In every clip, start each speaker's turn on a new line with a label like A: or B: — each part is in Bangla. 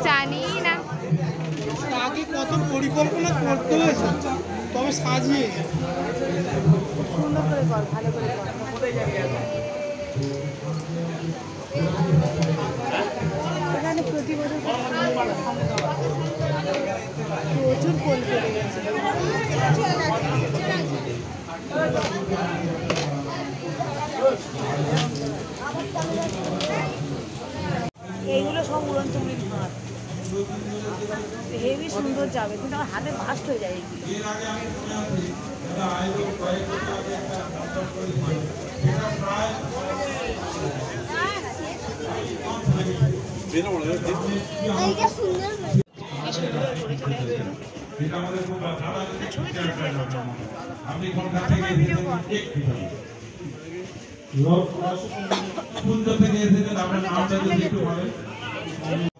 A: জানি না
B: আগে কত পরিকল্পনা করতে হয়েছে, তবে সাজিয়েছে
A: সুন্দর করে কর, ভালো করে কর। এখানে প্রতি বছর প্রচুর কোল ফেলে গেছে। এইগুলো সব উড়ন্ত মুড়ির ভাত, হেভি সুন্দর যাবে, কিন্তু আমার হাতে বাস্ট হয়ে যায় এইগুলো।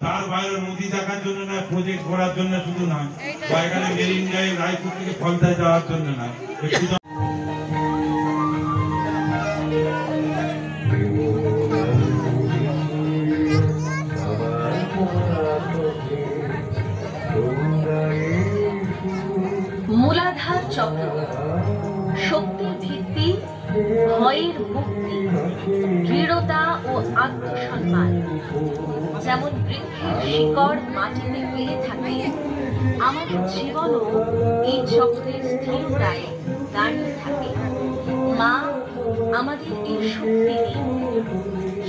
C: তার বাইরে নদী দেখার জন্য না, প্রজেক্ট করার জন্য শুধু না, বা এখানে মেরিন ড্রাইভ রায়পুর থেকে ফলতায় যাওয়ার জন্য না, একটু
D: মূলাধার চক্র, শক্তির ভিত্তি, ভয়ের মুক্তি, দৃঢ়তা ও আত্মসম্মান। যেমন বৃক্ষের শিকড় মাটিতে গেড়ে থাকে, আমাদের জীবনও এই চক্রের স্থিরতায় দাঁড়িয়ে থাকে। মা আমাদের এই শক্তি দিন।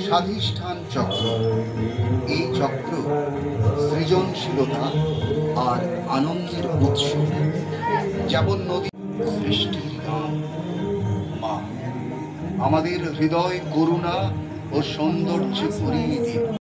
E: স্বাধিষ্ঠান চক্র, এই চক্র সৃজনশীলতা আর আনন্দের উৎস। যেমন নদী সৃষ্টির গান, মা আমাদের হৃদয় করুণা ও সৌন্দর্য ভরিয়ে দিন।